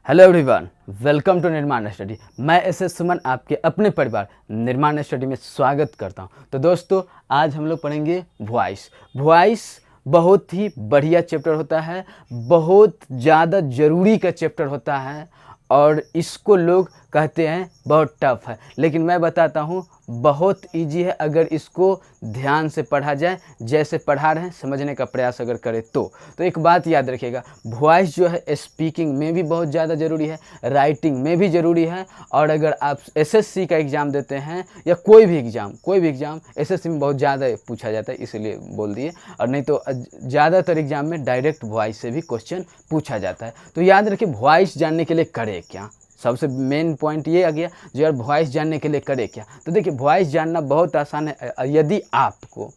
Hello everyone, welcome to निर्माण study. मैं S सुमन आपके अपने परिवार निर्माण स्टडी में स्वागत करता हूं। तो दोस्तों, आज हम लोग पढ़ेंगे वॉइस। वॉइस बहुत ही बढ़िया चैप्टर होता है, बहुत ज़्यादा ज़रूरी का चैप्टर होता है और इसको लोग कहते हैं बहुत टफ है, लेकिन मैं बताता हूँ बहुत इजी है अगर इसको ध्यान से पढ़ा जाए। जैसे पढ़ा रहे हैं समझने का प्रयास अगर करें तो एक बात याद रखिएगा, वॉइस जो है स्पीकिंग में भी बहुत ज़्यादा ज़रूरी है, राइटिंग में भी ज़रूरी है। और अगर आप एसएससी का एग्ज़ाम देते हैं या कोई भी एग्ज़ाम एसएससी में बहुत ज़्यादा पूछा जाता है, इसलिए बोल दिए, और नहीं तो ज़्यादातर एग्ज़ाम में डायरेक्ट वॉइस से भी क्वेश्चन पूछा जाता है। तो याद रखिए, वॉइस जानने के लिए करें क्या, सबसे मेन पॉइंट ये आ गया जो यार वॉइस जानने के लिए करे क्या। तो देखिए, वॉइस जानना बहुत आसान है यदि आपको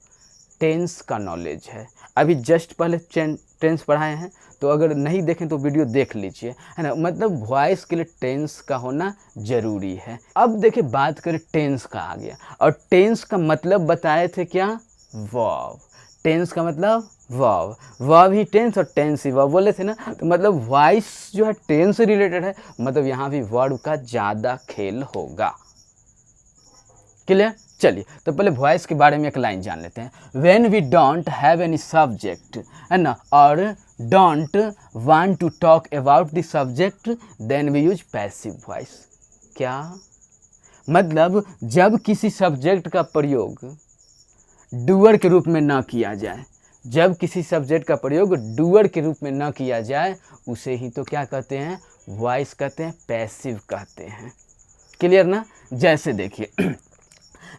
टेंस का नॉलेज है। अभी जस्ट पहले टेंस पढ़ाए हैं, तो अगर नहीं देखें तो वीडियो देख लीजिए, है ना। मतलब वॉइस के लिए टेंस का होना ज़रूरी है। अब देखिए, बात करें टेंस का आ गया, और टेंस का मतलब बताए थे क्या, वर्ब। टेंस का मतलब वर्ब ही टेंस और टेंस ही वर्ब बोले थे ना। तो मतलब वॉइस जो है टेंस से रिलेटेड है, मतलब यहाँ भी वर्ब का ज़्यादा खेल होगा। क्लियर? चलिए, तो पहले वॉइस के बारे में एक लाइन जान लेते हैं। When we don't have any subject, है ना, और don't want to talk about the subject, then we use passive voice. क्या मतलब? जब किसी सब्जेक्ट का प्रयोग डूअर के रूप में न किया जाए, जब किसी सब्जेक्ट का प्रयोग डूअर के रूप में न किया जाए, उसे ही तो क्या कहते हैं, वॉइस कहते हैं, पैसिव कहते हैं। क्लियर ना? जैसे देखिए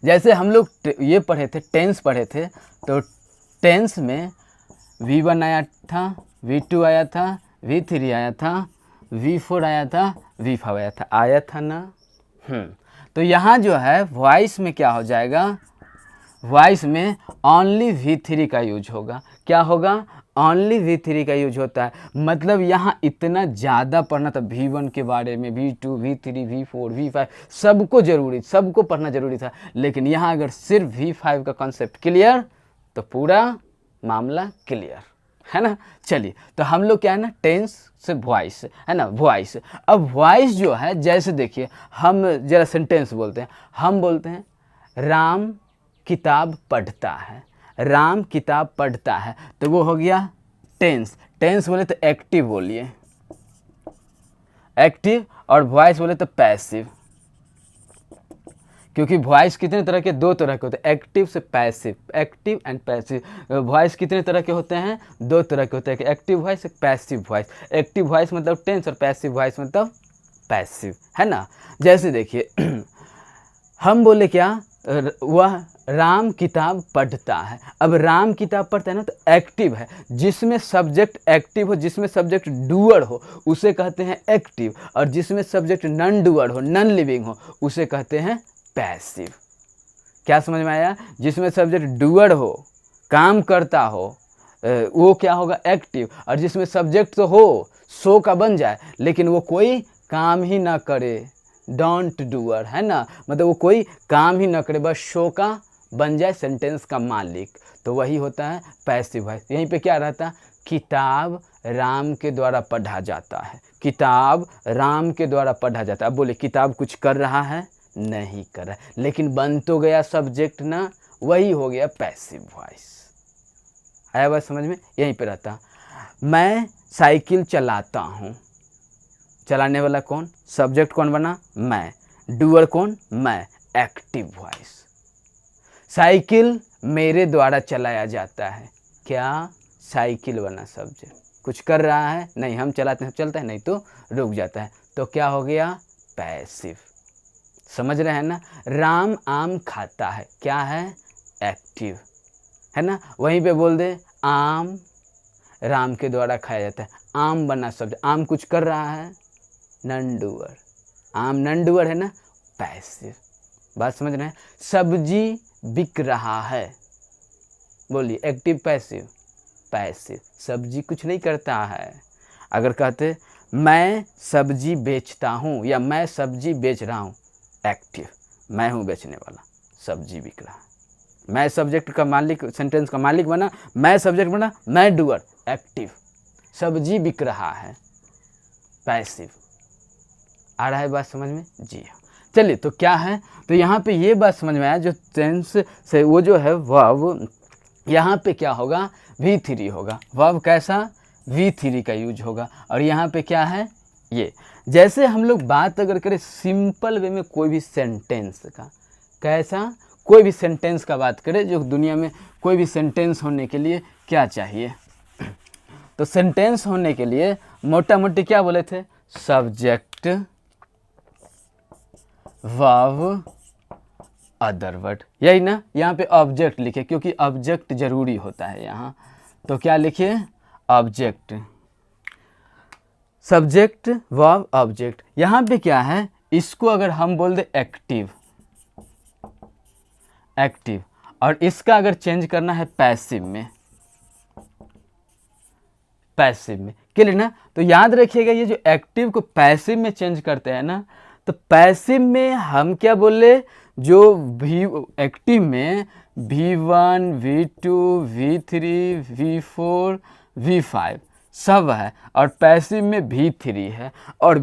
जैसे हम लोग ये पढ़े थे, टेंस पढ़े थे, तो टेंस में V1 आया था, V2 आया था, V3 आया था, V4 आया था, V5 आया था ना। तो यहाँ जो है वॉइस में क्या हो जाएगा, वॉइस में ओनली V3 का यूज होगा। क्या होगा? ओनली V3 का यूज होता है। मतलब यहाँ इतना ज़्यादा पढ़ना था, V1 के बारे में, V2, V3, V4, V5 सबको पढ़ना जरूरी था। लेकिन यहाँ अगर सिर्फ V5 का कॉन्सेप्ट क्लियर तो पूरा मामला क्लियर है ना। चलिए, तो हम लोग क्या है ना, टेंस से वॉइस, है ना, वॉइस। अब वॉइस जो है, जैसे देखिए, हम जरा सेंटेंस बोलते हैं, हम बोलते हैं राम किताब पढ़ता है, राम किताब पढ़ता है, तो वो हो गया टेंस। टेंस बोले तो एक्टिव बोलिए, एक्टिव, और वॉइस बोले तो पैसिव। क्योंकि वॉइस कितने तरह के, दो तरह के होते हैं, एक्टिव से passive, active and passive. Voice कितने तरह के होते हैं, दो तरह के होते हैं, एक एक्टिव वॉइस, एक पैसिव वॉइस। एक्टिव वॉइस मतलब टेंस और पैसिव वॉइस मतलब पैसिव, है ना। जैसे देखिए हम बोले क्या, वह राम किताब पढ़ता है। अब राम किताब पढ़ता है ना, तो एक्टिव है। जिसमें सब्जेक्ट एक्टिव हो, जिसमें सब्जेक्ट डूअर हो, उसे कहते हैं एक्टिव, और जिसमें सब्जेक्ट नॉन डूअर हो, नॉन लिविंग हो, उसे कहते हैं पैसिव। क्या समझ में आया? जिसमें सब्जेक्ट डूअर हो, काम करता हो, वो क्या होगा, एक्टिव। और जिसमें सब्जेक्ट तो हो, सो का बन जाए, लेकिन वो कोई काम ही ना करे, डोंट डूअर, है ना, मतलब वो कोई काम ही ना करे, बस शो का बन जाए, सेंटेंस का मालिक, तो वही होता है पैसिव वॉइस। यहीं पे क्या रहता है, किताब राम के द्वारा पढ़ा जाता है, किताब राम के द्वारा पढ़ा जाता है। अब बोले किताब कुछ कर रहा है, नहीं कर रहा है, लेकिन बन तो गया सब्जेक्ट ना, वही हो गया पैसिव वॉइस। आया बात समझ में? यहीं पे रहता। मैं साइकिल चलाता हूँ, चलाने वाला कौन, सब्जेक्ट कौन बना, मैं, डूअर कौन, मैं, एक्टिव वॉइस। साइकिल मेरे द्वारा चलाया जाता है, क्या, साइकिल बना सब्जेक्ट। कुछ कर रहा है, नहीं, हम चलाते हैं, चलता है, नहीं तो रुक जाता है, तो क्या हो गया, पैसिव। समझ रहे हैं ना। राम आम खाता है, क्या है, एक्टिव, है ना। वहीं पे बोल दे आम राम के द्वारा खाया जाता है, आम बना सब्जेक्ट, आम कुछ कर रहा है, नॉन डूअर, आम नॉन डूअर है ना, पैसिव। बात समझ रहे हैं। सब्जी बिक रहा है, बोलिए एक्टिव पैसिव, पैसिव, सब्जी कुछ नहीं करता है। अगर कहते मैं सब्जी बेचता हूँ या मैं सब्जी बेच रहा हूँ, एक्टिव, मैं हूँ बेचने वाला, सब्जी बिक रहा है, मैं सब्जेक्ट का मालिक, सेंटेंस का मालिक बना, मैं सब्जेक्ट बना, मैं डूअर, एक्टिव, सब्जी बिक रहा है, पैसिव। आ रहा है बात समझ में? जी हाँ। चलिए, तो क्या है, तो यहाँ पे ये बात समझ में आया, जो टेंस से वो जो है वर्ब, यहाँ पे क्या होगा, V3 होगा। वर्ब कैसा, V3 का यूज होगा। और यहाँ पे क्या है, ये जैसे हम लोग बात अगर करें सिंपल वे में कोई भी सेंटेंस का, कैसा, कोई भी सेंटेंस का बात करें, जो दुनिया में कोई भी सेंटेंस होने के लिए क्या चाहिए, तो सेंटेंस होने के लिए मोटा मोटी क्या बोले थे, सब्जेक्ट, वर्ब, अदर वर्ड, यही ना। यहाँ पे ऑब्जेक्ट लिखे क्योंकि ऑब्जेक्ट जरूरी होता है यहाँ, तो क्या लिखिए, ऑब्जेक्ट, सब्जेक्ट, वर्ब, ऑब्जेक्ट। यहाँ पे क्या है, इसको अगर हम बोल दे एक्टिव, एक्टिव, और इसका अगर चेंज करना है पैसिव में, पैसिव में, क्लियर ना। तो याद रखिएगा, ये जो एक्टिव को पैसिव में चेंज करते हैं ना, तो पैसिव में हम क्या बोले, जो एक्टिव में V1, V2, V3, V4, V5 सब है, और पैसिव में V3 है। और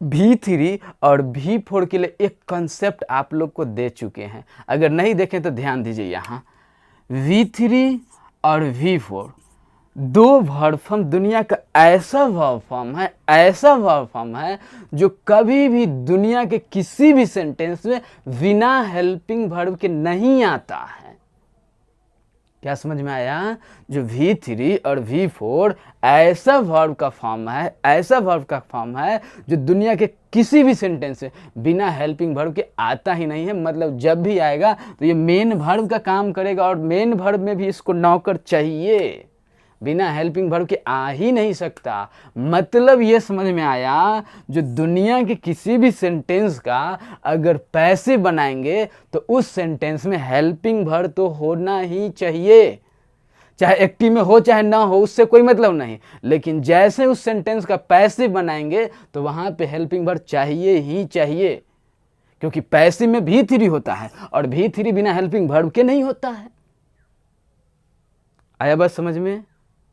V3 और V4 के लिए एक कंसेप्ट आप लोग को दे चुके हैं, अगर नहीं देखें तो ध्यान दीजिए। यहाँ V3 और V4 दो वर्ब फॉर्म, दुनिया का ऐसा वर्ब फॉर्म है, ऐसा वर्ब फॉर्म है जो कभी भी दुनिया के किसी भी सेंटेंस में बिना हेल्पिंग वर्ब के नहीं आता है। क्या समझ में आया? जो V3 और V4 ऐसा वर्ब का फॉर्म है, ऐसा वर्ब का फॉर्म है जो दुनिया के किसी भी सेंटेंस में बिना हेल्पिंग वर्ब के आता ही नहीं है। मतलब जब भी आएगा तो ये मेन वर्ब का काम करेगा, और मेन वर्ब में भी इसको नौकर चाहिए, बिना हेल्पिंग वर्ब के आ ही नहीं सकता। मतलब ये समझ में आया, जो दुनिया के किसी भी सेंटेंस का अगर पैसिव बनाएंगे तो उस सेंटेंस में हेल्पिंग वर्ब तो होना ही चाहिए, चाहे एक्टिव में हो चाहे ना हो, उससे कोई मतलब नहीं। लेकिन जैसे उस सेंटेंस का पैसिव बनाएंगे तो वहां पे हेल्पिंग वर्ब चाहिए ही चाहिए, क्योंकि पैसिव में V3 होता है और V3 बिना हेल्पिंग वर्ब के नहीं होता है। आया बात समझ में?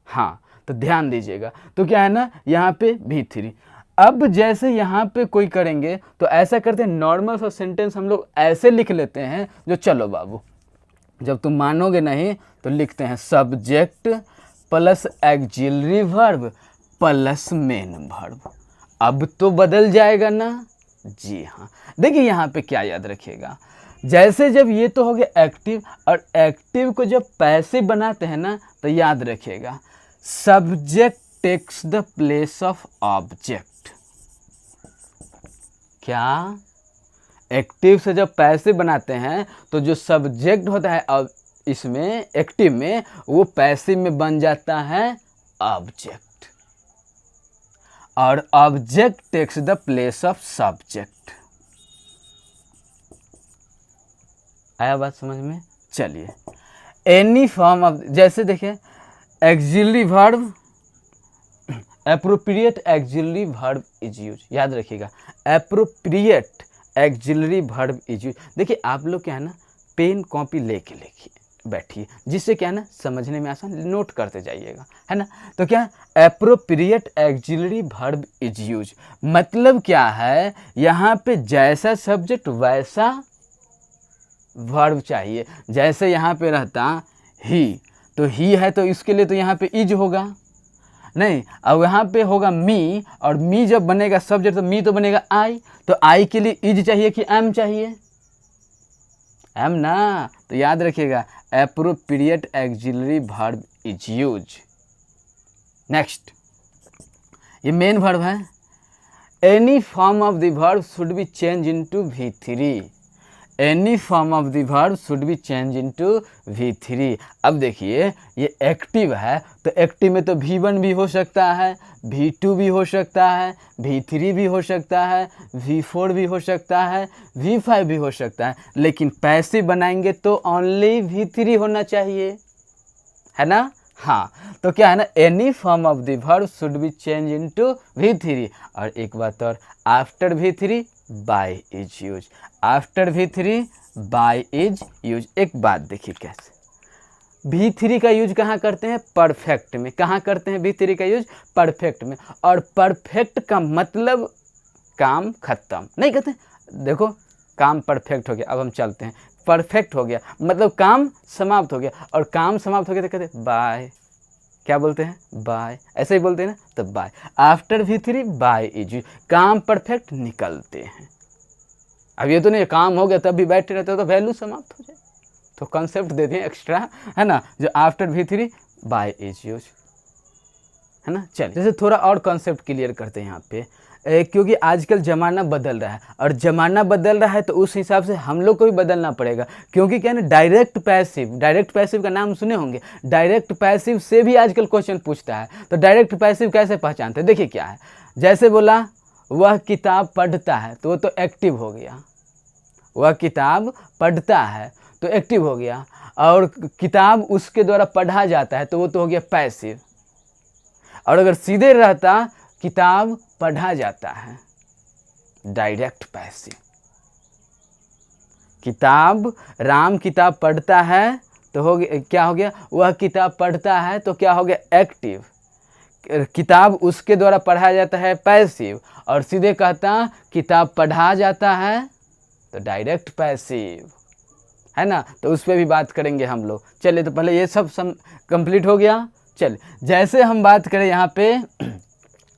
हाँ, तो ध्यान दीजिएगा। तो क्या है ना, यहाँ पे V3। अब जैसे यहाँ पे कोई करेंगे तो ऐसा करते हैं, नॉर्मल सा सेंटेंस हम लोग ऐसे लिख लेते हैं, जो चलो बाबू, जब तुम मानोगे नहीं तो लिखते हैं subject plus axillary verb plus main verb. अब तो बदल जाएगा ना? जी हाँ। देखिए यहाँ पे क्या याद रखिएगा, जैसे जब ये तो हो गया एक्टिव, और एक्टिव को जब पैसिव बनाते हैं ना, तो याद रखिएगा subject takes the place of object. क्या? एक्टिव से जब पैसिव बनाते हैं तो जो सब्जेक्ट होता है अब इसमें एक्टिव में, वो पैसिव में बन जाता है ऑब्जेक्ट, और object takes the place of subject. आया बात समझ में? चलिए, एनी फॉर्म ऑफ, जैसे देखिए axillary verb, appropriate axillary verb is use. याद रखिएगा, appropriate axillary verb is use. देखिए आप लोग क्या है ना, पेन कॉपी लेके लिखिए बैठिए, जिससे क्या है ना समझने में आसान, नोट करते जाइएगा, है ना। तो क्या, appropriate axillary verb is use मतलब क्या है, यहाँ पे जैसा सब्जेक्ट वैसा वर्ब चाहिए। जैसे यहाँ पे रहता ही, तो ही है तो इसके लिए तो यहाँ पे इज होगा नहीं, अब यहाँ पे होगा मी, और मी जब बनेगा सब्जेक्ट तो मी तो बनेगा आई, तो आई के लिए इज चाहिए कि एम चाहिए? एम ना। तो याद रखिएगा, appropriate axillary verb is use. Next, ये मेन वर्ब है। Any form of the verb should be change into V3। Any form of the verb should be change into V3। अब देखिए ये एक्टिव है, तो एक्टिव में तो V1 भी हो सकता है, V2 भी हो सकता है, V3 भी हो सकता है, V4 भी हो सकता है, V5 भी हो सकता है। लेकिन पैसिव बनाएंगे तो ओनली V3 होना चाहिए, है ना। हाँ, तो क्या है ना, any form of the verb should be change into V3। और एक बात और, after V3 by is use. After V3 by is use. एक बात देखिए कैसे, V3 का यूज कहाँ करते हैं? परफेक्ट में। कहाँ करते हैं V3 का यूज? परफेक्ट में। और परफेक्ट का मतलब काम खत्म नहीं कहते। देखो काम परफेक्ट हो गया, अब हम चलते हैं, परफेक्ट हो गया मतलब काम समाप्त हो गया, और काम समाप्त हो गया तो कहते बाय, क्या बोलते हैं बाय, ऐसे ही बोलते हैं ना, तो by. After V3 by is, काम परफेक्ट निकलते हैं। अब ये तो नहीं काम हो गया तब भी बैठे रहते हो तो वैल्यू समाप्त हो जाए, तो कॉन्सेप्ट दे दिए एक्स्ट्रा, है ना, जो after V3 by is use, है ना। चलिए जैसे थोड़ा और कॉन्सेप्ट क्लियर करते हैं यहाँ पे, क्योंकि आजकल ज़माना बदल रहा है, और ज़माना बदल रहा है तो उस हिसाब से हम लोग को भी बदलना पड़ेगा, क्योंकि क्या है ना, डायरेक्ट पैसिव का नाम सुने होंगे, डायरेक्ट पैसिव से भी आजकल क्वेश्चन पूछता है। तो डायरेक्ट पैसिव कैसे पहचानते हैं, देखिए क्या है, जैसे बोला वह किताब पढ़ता है तो वो तो एक्टिव हो गया, वह किताब पढ़ता है तो एक्टिव हो गया, और किताब उसके द्वारा पढ़ा जाता है तो वो तो हो गया पैसिव। और अगर सीधे रहता किताब पढ़ा जाता है, डायरेक्ट पैसिव। राम किताब पढ़ता है तो हो गया, क्या हो गया, वह किताब पढ़ता है तो क्या हो गया, एक्टिव। किताब उसके द्वारा पढ़ाया जाता है पैसिव, और सीधे कहता किताब पढ़ा जाता है तो डायरेक्ट पैसिव, है ना। तो उस पर भी बात करेंगे हम लोग। चलिए तो पहले ये सब कंप्लीट हो गया। चलिए जैसे हम बात करें यहाँ पे,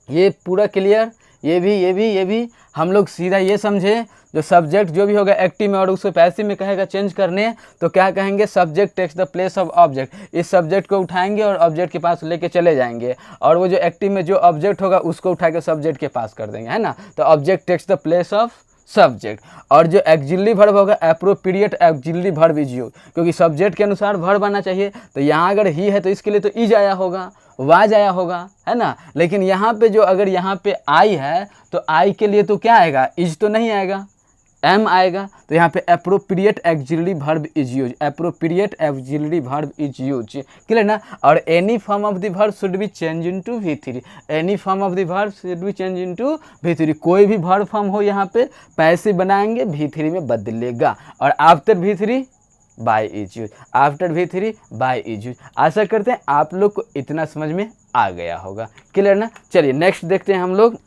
ये पूरा क्लियर, ये भी हम लोग सीधा ये समझे, जो सब्जेक्ट जो भी होगा एक्टिव में और उसको पैसिव में कहेगा चेंज करने, तो क्या कहेंगे, subject takes the place of object. इस सब्जेक्ट को उठाएंगे और ऑब्जेक्ट के पास लेके चले जाएंगे, और वो जो एक्टिव में जो ऑब्जेक्ट होगा उसको उठा के सब्जेक्ट के पास कर देंगे, है ना। तो object takes the place of subject. और जो एक्जिलरी वर्ब होगा, appropriate auxiliary verb is use, क्योंकि सब्जेक्ट के अनुसार वर्ब आना चाहिए। तो यहाँ अगर ही है तो इसके लिए तो इज आया होगा, वाज आया होगा, है ना। लेकिन यहाँ पे जो अगर यहाँ पे आई है तो आई के लिए तो क्या आएगा, इज तो नहीं आएगा, एम आएगा। तो यहाँ पे appropriate auxiliary verb is use, appropriate auxiliary verb is use, clear ना। और any form of the verb should be change into V3, any form of the verb should be change into V3, कोई भी verb form हो यहाँ पे passive बनाएंगे V3 में बदलेगा। और after V3 by is use, after V3 by is use. आशा करते हैं आप लोग को इतना समझ में आ गया होगा, क्लियर ना। चलिए नेक्स्ट देखते हैं हम लोग।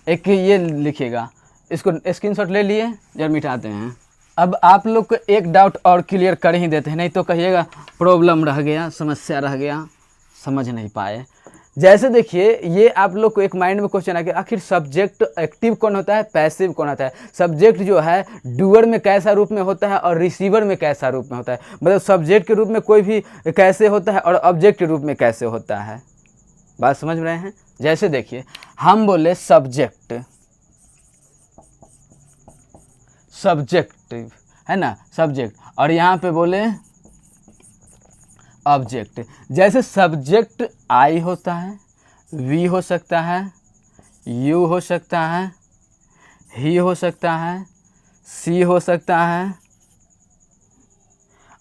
एक ये लिखिएगा, इसको स्क्रीनशॉट ले लिए, जब मिटाते हैं। अब आप लोग को एक डाउट और क्लियर कर ही देते हैं, नहीं तो कहिएगा प्रॉब्लम रह गया, समस्या रह गया, समझ नहीं पाए। जैसे देखिए, ये आप लोग को एक माइंड में क्वेश्चन आ गया, आखिर सब्जेक्ट एक्टिव कौन होता है, पैसिव कौन होता है। सब्जेक्ट जो है डूअर में कैसा रूप में होता है और रिसीवर में कैसा रूप में होता है, मतलब सब्जेक्ट के रूप में कोई भी कैसे होता है और ऑब्जेक्ट के रूप में कैसे होता है। बात समझ रहे हैं। जैसे देखिए, हम बोले सब्जेक्टिव, है ना, सब्जेक्ट, और यहाँ पे बोले ऑब्जेक्ट। जैसे सब्जेक्ट आई होता है, वी हो सकता है, यू हो सकता है, ही हो सकता है, सी हो सकता है,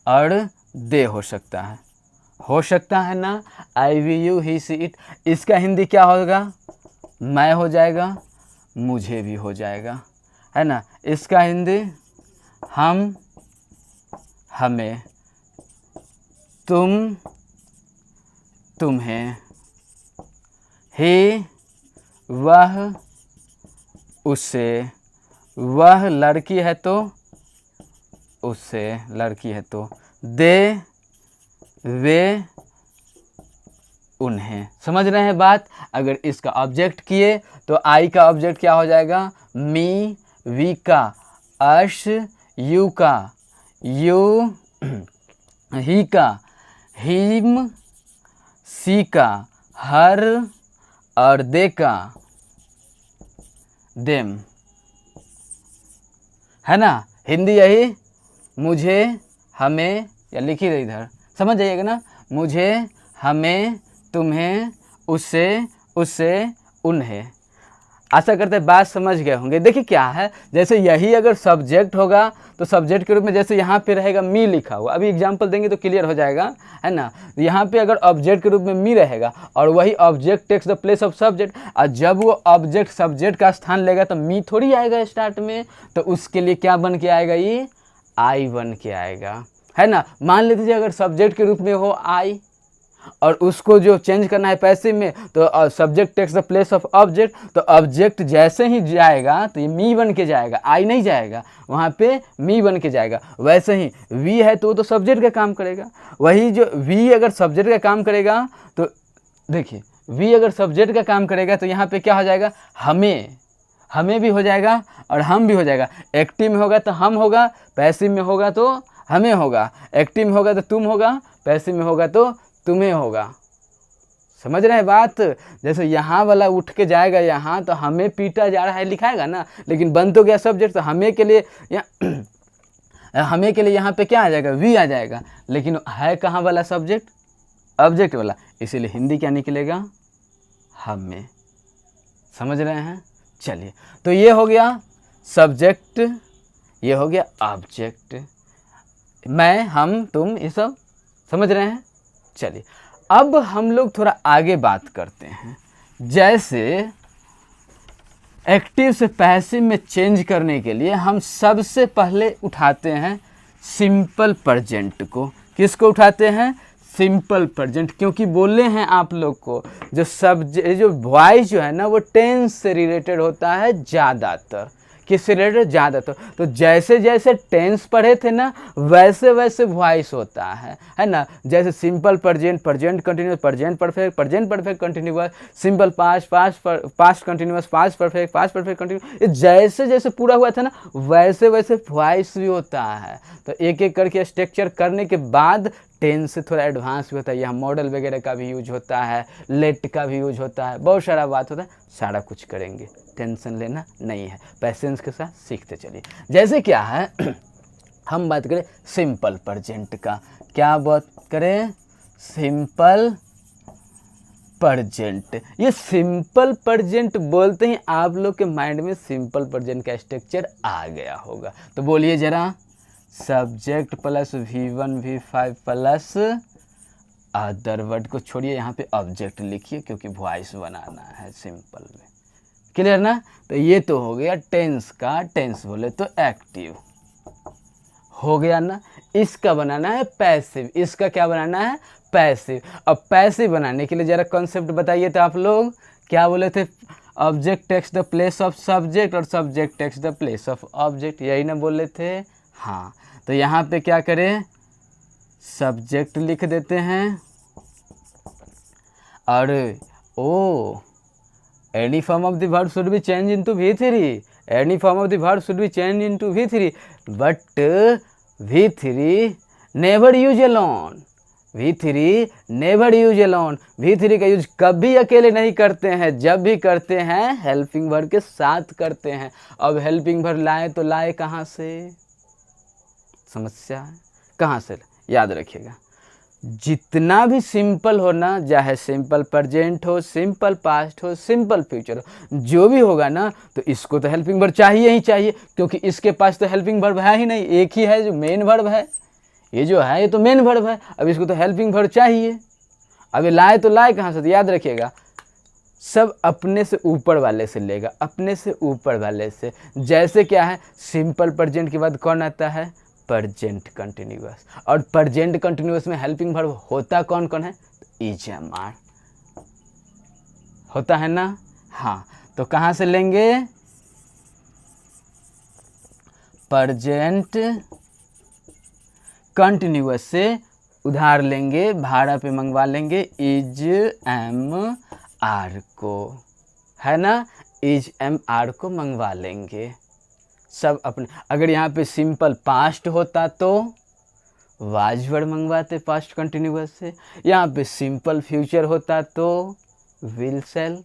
और दे हो सकता है ना। I we you he see it, इसका हिंदी क्या होगा, मैं हो जाएगा, मुझे भी हो जाएगा, है ना। इसका हिंदी हम, हमें, तुम, तुम्हें, हे, वह, उसे, वह लड़की है तो उससे, लड़की है तो, दे, वे, उन्हें। समझ रहे हैं बात। अगर इसका ऑब्जेक्ट किए तो आई का ऑब्जेक्ट क्या हो जाएगा, मी, वी का अश, यू का यू, ही का हिम, सी का हर, और दे का देम, है ना। हिंदी यही, मुझे, हमें, या लिखिए इधर, समझ जाइएगा ना, मुझे, हमें, तुम्हें, उससे, उन्हें। आशा करते हैं बात समझ गए होंगे। देखिए क्या है, जैसे यही अगर सब्जेक्ट होगा तो सब्जेक्ट के रूप में जैसे यहाँ पे रहेगा मी लिखा हुआ, अभी एग्जांपल देंगे तो क्लियर हो जाएगा, है ना। यहाँ पे अगर ऑब्जेक्ट के रूप में मी रहेगा और वही object takes the place of subject, और जब वो ऑब्जेक्ट सब्जेक्ट का स्थान लेगा तो मी थोड़ी आएगा स्टार्ट में, तो उसके लिए क्या बन के आएगा, ये आई बन के आएगा, है ना। मान लीजिए अगर सब्जेक्ट के रूप में हो आई और उसको जो चेंज करना है पैसिव में, तो subject takes the place of object, तो ऑब्जेक्ट जैसे ही जाएगा तो ये मी बन के जाएगा, आई नहीं जाएगा, वहाँ पे मी बन के जाएगा। वैसे ही वी है तो वो तो सब्जेक्ट का काम करेगा, वही जो वी अगर सब्जेक्ट का काम करेगा तो देखिए वी अगर सब्जेक्ट का काम करेगा तो यहाँ पे क्या हो जाएगा, हमें भी हो जाएगा और हम भी हो जाएगा। एक्टिव में होगा तो हम होगा, पैसिव में होगा तो हमें होगा, एक्टिव में होगा तो तुम होगा, पैसिव में होगा तो तुम्हें होगा। समझ रहे हैं बात? जैसे यहाँ वाला उठ के जाएगा यहाँ तो हमें पीटा जा रहा है लिखाएगा ना, लेकिन बन तो गया सब्जेक्ट, तो हमें के लिए यहाँ पे क्या आ जाएगा, वी आ जाएगा, लेकिन है कहाँ वाला सब्जेक्ट, ऑब्जेक्ट वाला, इसीलिए हिंदी क्या निकलेगा, हमें। समझ रहे हैं? चलिए, तो ये हो गया सब्जेक्ट, ये हो गया ऑब्जेक्ट, मैं, हम, तुम, ये सब समझ रहे हैं। चलिए अब हम लोग थोड़ा आगे बात करते हैं। जैसे एक्टिव से पैसिव में चेंज करने के लिए हम सबसे पहले उठाते हैं सिंपल प्रेजेंट को। किसको उठाते हैं? सिंपल प्रेजेंट, क्योंकि बोले हैं आप लोग को जो वॉइस जो है ना वो टेंस से रिलेटेड होता है ज़्यादातर। किससे रिलेटेड? ज़्यादातर। तो जैसे जैसे टेंस पढ़े थे ना वैसे वैसे वॉइस होता है ना। जैसे simple present, present continuous, present perfect, present perfect continuous, simple past, past continuous, past perfect continuous, ये जैसे जैसे पूरा हुआ था ना वैसे वैसे वॉइस भी होता है। तो एक एक करके स्ट्रक्चर करने के बाद टेंस से थोड़ा एडवांस भी होता है। यहाँ मॉडल वगैरह का भी यूज होता है, लेट का भी यूज होता है, बहुत सारा बात होता है। सारा कुछ करेंगे, टेंशन लेना नहीं है, पैसेंस के साथ सीखते चलिए। जैसे क्या है हम बात करें सिंपल प्रेजेंट का, क्या बात करें? Simple present. ये सिंपल प्रेजेंट बोलते ही आप लोग के माइंड में सिंपल प्रेजेंट का स्ट्रक्चर आ गया होगा। तो बोलिए जरा, subject plus V1 V5 plus other word को छोड़िए, यहाँ पे ऑब्जेक्ट लिखिए क्योंकि वॉइस बनाना है सिंपल में। क्लियर ना? तो ये तो हो गया टेंस का, टेंस बोले तो एक्टिव हो गया ना। इसका बनाना है पैसिव, इसका क्या बनाना है? पैसिव। अब पैसिव बनाने के लिए जरा कॉन्सेप्ट बताइए तो आप लोग क्या बोले थे? Object takes the place of subject और subject takes the place of object, यही ना बोले थे? हाँ, तो यहाँ पे क्या करें? सब्जेक्ट लिख देते हैं और any form of the verb should be change into V3, any form of the verb should be change into V3, but V3 never use alone, V3 never use alone. V3 का use कभी अकेले नहीं करते हैं, जब भी करते हैं हेल्पिंग वर्ब के साथ करते हैं। अब हेल्पिंग वर्ब लाए तो लाए कहाँ से? समस्या है, कहाँ से? याद रखिएगा, जितना भी सिंपल हो ना, चाहे सिंपल प्रेजेंट हो, सिंपल पास्ट हो, सिंपल फ्यूचर हो, जो भी होगा ना तो इसको तो हेल्पिंग वर्ब चाहिए ही चाहिए, क्योंकि इसके पास तो हेल्पिंग वर्ब है ही नहीं, एक ही है जो मेन वर्ब है। ये जो है ये तो मेन वर्ब है, अब इसको तो हेल्पिंग वर्ब चाहिए। अब ये लाए तो लाए कहाँ से? तो याद रखिएगा, सब अपने से ऊपर वाले से लेगा, अपने से ऊपर वाले से। जैसे क्या है, सिंपल प्रेजेंट के बाद कौन आता है? Present continuous. और प्रेजेंट कंटिन्यूअस में हेल्पिंग वर्ब होता कौन कौन है? इज एम आर होता है ना। हाँ, तो कहाँ से लेंगे? प्रेजेंट कंटिन्यूअस से उधार लेंगे, भाड़ा पे मंगवा लेंगे इज एम आर को, है ना। इज एम आर को मंगवा लेंगे सब अपने। अगर यहाँ पे सिंपल पास्ट होता तो वाज वर्ड मंगवाते पास्ट कंटिन्यूअस से, यहाँ पे सिंपल फ्यूचर होता तो विल शेल।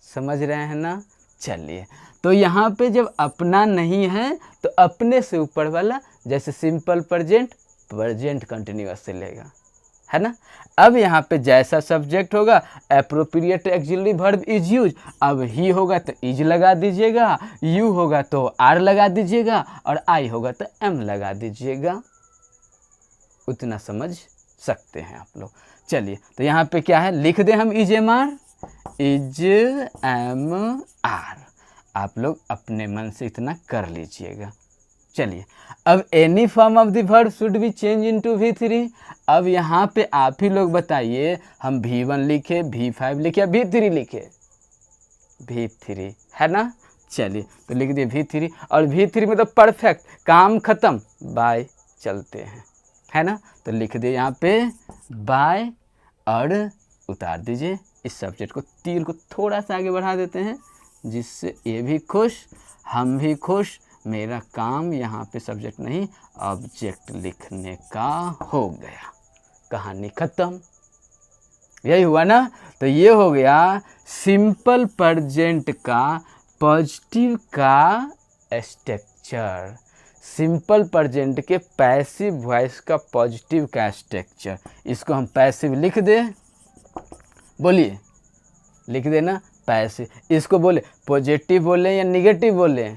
समझ रहे हैं ना? चलिए, तो यहाँ पे जब अपना नहीं है तो अपने से ऊपर वाला, जैसे सिंपल प्रेजेंट, प्रेजेंट कंटिन्यूअस से लेगा, है ना। अब यहाँ पे जैसा सब्जेक्ट होगा appropriate axillary verb is use. अब ही होगा तो इज लगा दीजिएगा, यू होगा तो आर लगा दीजिएगा, और आई होगा तो एम लगा दीजिएगा। उतना समझ सकते हैं आप लोग। चलिए, तो यहाँ पे क्या है, लिख दें हम is am are, is am are. आप लोग अपने मन से इतना कर लीजिएगा, चलिए, अब any form of the verb should be change into V3। अब यहाँ पे आप ही लोग बताइए, हम V1 लिखे, V5 लिखे या V3 लिखे? V3 है ना। चलिए तो लिख दिए V3, और V3 में तो परफेक्ट, काम खत्म, बाय चलते हैं, है ना। तो लिख दिए यहाँ पे बाय, और उतार दीजिए इस सब्जेक्ट को, तीर को थोड़ा सा आगे बढ़ा देते हैं, जिससे ये भी खुश, हम भी खुश, मेरा काम यहाँ पे सब्जेक्ट नहीं ऑब्जेक्ट लिखने का हो गया, कहानी खत्म। यही हुआ ना। तो ये हो गया सिंपल प्रेजेंट का पॉजिटिव का स्ट्रक्चर, सिंपल प्रेजेंट के पैसिव वॉइस का पॉजिटिव का स्ट्रक्चर। इसको हम पैसिव लिख दे, बोलिए, लिख देना पैसिव। इसको बोले पॉजिटिव बोले या निगेटिव बोले?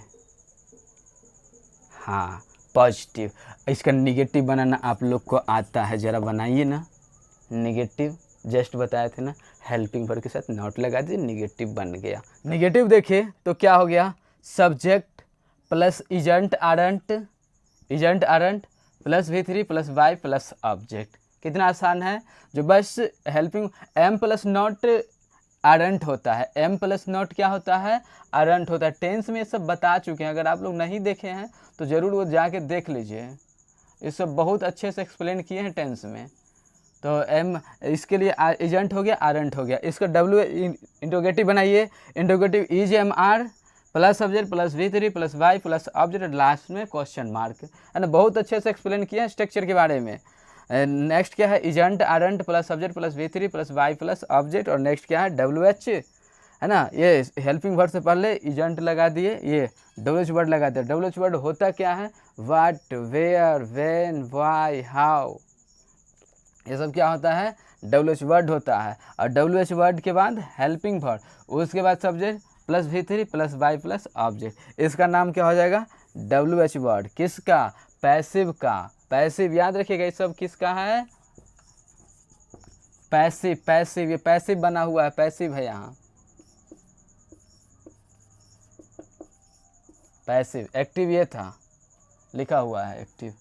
हाँ पॉजिटिव। इसका निगेटिव बनाना आप लोग को आता है, ज़रा बनाइए ना। निगेटिव जस्ट बताए थे ना, हेल्पिंग वर्ब के साथ नॉट लगा दीजिए, निगेटिव बन गया। निगेटिव देखिए तो क्या हो गया, subject plus isn't aren't, isn't aren't plus V3 plus by plus object. कितना आसान है। जो बस helping am plus not aren't होता है, एम प्लस नॉट क्या होता है, आरंट होता है। टेंस में ये सब बता चुके हैं, अगर आप लोग नहीं देखे हैं तो ज़रूर वो जाके देख लीजिए, ये सब बहुत अच्छे से एक्सप्लेन किए हैं टेंस में। तो एम इसके लिए एजेंट हो गया, आरंट हो गया। इसको डब्ल्यू इंट्रोगेटिव बनाइए, interrogative is am are plus subject plus V3 plus by plus object, last में क्वेश्चन मार्क, है ना। बहुत अच्छे से एक्सप्लेन किया है स्ट्रक्चर के बारे में। नेक्स्ट क्या है, isn't aren't plus subject plus V3 plus by plus object, और नेक्स्ट क्या है WH, है ना। ये हेल्पिंग वर्ड से पहले इजेंट लगा दिए, ये WH वर्ड लगा दिया। WH वर्ड होता क्या है, what, where, when, why, how, ये सब क्या होता है, WH वर्ड होता है। और WH वर्ड के बाद हेल्पिंग वर्ड, उसके बाद subject plus V3 plus by plus object. इसका नाम क्या हो जाएगा, WH वर्ड। किसका, पैसिव का। पैसिव याद रखिएगा, ये सब किसका है, पैसिव। पैसिव, ये पैसिव बना हुआ है, पैसिव है यहाँ, पैसिव। एक्टिव ये था, लिखा हुआ है एक्टिव।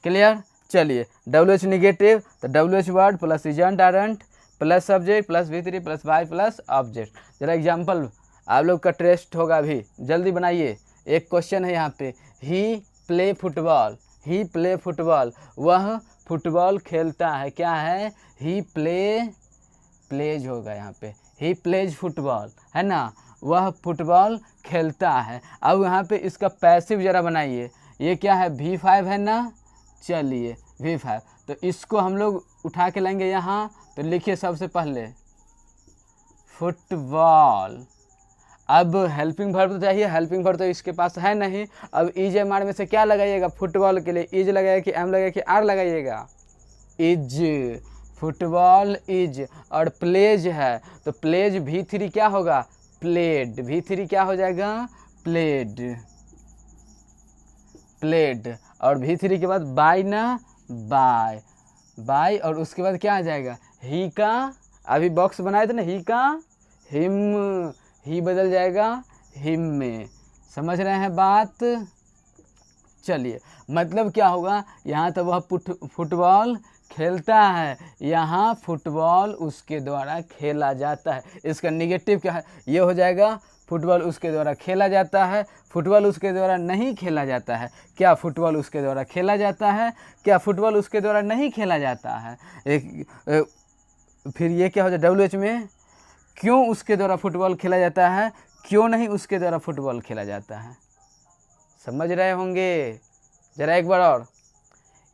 क्लियर। चलिए WH निगेटिव, तो WH word plus isn't aren't plus subject plus V3 plus by plus object. जरा एग्जाम्पल आप लोग का टेस्ट होगा अभी, जल्दी बनाइए। एक क्वेश्चन है यहाँ पे, ही प्ले फुटबॉल, ही प्ले फुटबॉल, वह फुटबॉल खेलता है, क्या है, ही प्लेज होगा यहाँ पे, ही प्लेज फुटबॉल, है ना, वह फुटबॉल खेलता है। अब यहाँ पे इसका पैसिव जरा बनाइए, ये क्या है, V5 है ना। चलिए V5, तो इसको हम लोग उठा के लाएंगे यहाँ, तो लिखिए सबसे पहले फुटबॉल। अब हेल्पिंग वर्ब तो चाहिए, हेल्पिंग वर्ब तो इसके पास है नहीं। अब इज एम आर में से क्या लगाइएगा, फुटबॉल के लिए इज लगाइएगा कि एम लगाइएगा कि आर लगाइएगा, इज, फुटबॉल इज। और प्लेज है तो प्लेज V3 क्या होगा, प्लेड, V3 क्या हो जाएगा, प्लेड, प्लेड। और V3 के बाद बाय ना, बाय, बाय, और उसके बाद क्या आ जाएगा, ही का, अभी बॉक्स बनाए थे ना, ही का हिम, ही बदल जाएगा हिम में। समझ रहे हैं बात। चलिए मतलब क्या होगा, यहाँ तो वह फुटबॉल खेलता है, यहाँ फुटबॉल उसके द्वारा खेला जाता है। इसका निगेटिव क्या है, ये हो जाएगा फुटबॉल उसके द्वारा खेला जाता है, फुटबॉल उसके द्वारा नहीं खेला जाता है। क्या फुटबॉल उसके द्वारा खेला जाता है, क्या फुटबॉल उसके द्वारा नहीं खेला जाता है। फिर ये क्या हो जाए, WH में क्यों उसके द्वारा फुटबॉल खेला जाता है, क्यों नहीं उसके द्वारा फुटबॉल खेला जाता है। समझ रहे होंगे। जरा एक बार और,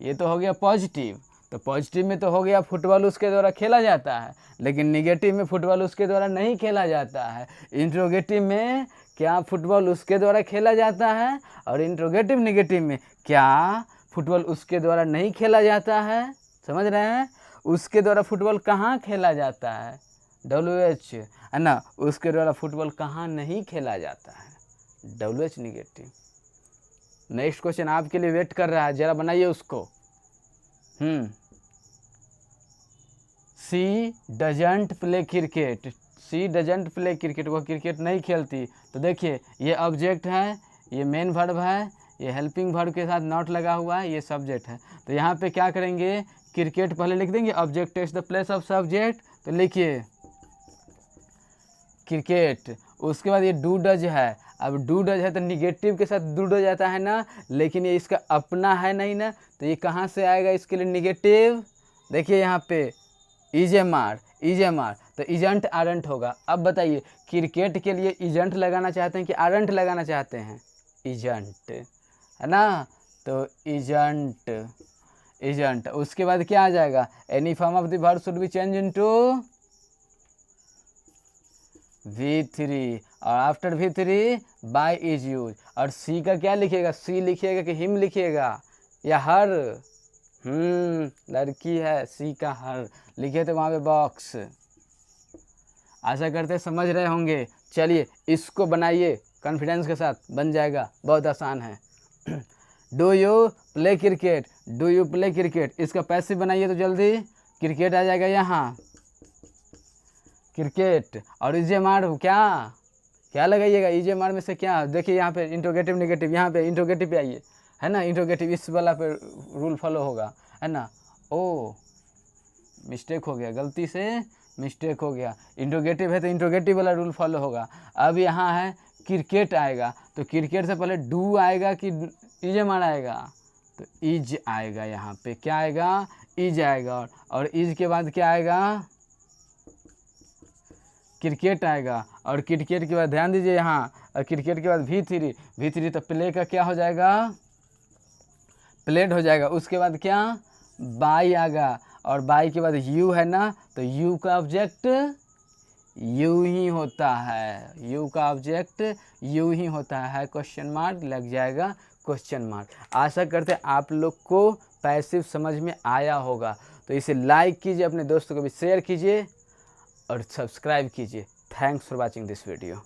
ये तो हो गया पॉजिटिव, तो पॉजिटिव में तो हो गया फुटबॉल उसके द्वारा खेला जाता है, लेकिन निगेटिव में फुटबॉल उसके द्वारा नहीं खेला जाता है। इंट्रोगेटिव में क्या फुटबॉल उसके द्वारा खेला जाता है, और इंट्रोगेटिव निगेटिव में क्या फुटबॉल उसके द्वारा नहीं खेला जाता है। समझ रहे हैं। उसके द्वारा फुटबॉल कहाँ खेला जाता है, WH, है ना। उसके द्वारा फुटबॉल कहाँ नहीं खेला जाता है, WH निगेटिव। नेक्स्ट क्वेश्चन आपके लिए वेट कर रहा है, जरा बनाइए उसको। She doesn't play cricket, she doesn't play cricket, वो क्रिकेट नहीं खेलती। तो देखिए ये ऑब्जेक्ट है, ये मेन वर्ब है, ये हेल्पिंग वर्ब के साथ नॉट लगा हुआ है, ये सब्जेक्ट है। तो यहाँ पे क्या करेंगे, क्रिकेट पहले लिख देंगे, object takes the place of subject, तो लिखिए क्रिकेट। उसके बाद ये डू डज है, अब डू डज है तो निगेटिव के साथ डू डज आता है ना, लेकिन ये इसका अपना है नहीं ना, तो ये कहाँ से आएगा इसके लिए निगेटिव, देखिए यहाँ पे इज एम आर, तो इजंट आरंट होगा। अब बताइए क्रिकेट के लिए इजंट लगाना चाहते हैं कि आरंट लगाना चाहते हैं, इजंट है ना, तो इजंट। उसके बाद क्या आ जाएगा, any form of the verb should be change into V3 और after V3 by is use. और सी का क्या लिखिएगा, सी लिखिएगा कि हिम लिखिएगा या हर, लड़की है, सी का हर लिखे तो वहाँ पे बॉक्स। आशा करते समझ रहे होंगे। चलिए इसको बनाइए कॉन्फिडेंस के साथ, बन जाएगा, बहुत आसान है। Do you play cricket, do you play cricket, इसका पैसिव बनाइए तो जल्दी, क्रिकेट आ जाएगा यहाँ, क्रिकेट। और इजेमार क्या लगाइएगा, इजेमार में से क्या, देखिए यहाँ पे इंट्रोगेटिव निगेटिव, यहाँ पे इंट्रोगेटिव पे आइए, है ना, इंट्रोगेटिव इस वाला पे रूल फॉलो होगा, है ना। ओ मिस्टेक हो गया, गलती से मिस्टेक हो गया, इंट्रोगेटिव है तो इंट्रोगेटिव वाला रूल फॉलो होगा। अब यहाँ है क्रिकेट आएगा, तो क्रिकेट से पहले डू आएगा कि इजेमार आएगा, तो इज आएगा, यहाँ पे क्या आएगा, इज आएगा। और इज के बाद क्या आएगा, क्रिकेट आएगा। और क्रिकेट के बाद ध्यान दीजिए यहाँ, और क्रिकेट के बाद V3 तो प्ले का क्या हो जाएगा, प्लेड हो जाएगा। उसके बाद क्या, बाई आएगा, और बाई के बाद यू है ना, तो यू का ऑब्जेक्ट यू ही होता है, यू का ऑब्जेक्ट यू ही होता है, क्वेश्चन मार्क लग जाएगा, क्वेश्चन मार्क। आशा करते हैं आप लोग को पैसिव समझ में आया होगा, तो इसे लाइक कीजिए, अपने दोस्तों को भी शेयर कीजिए और सब्सक्राइब कीजिए। Thanks for watching this video.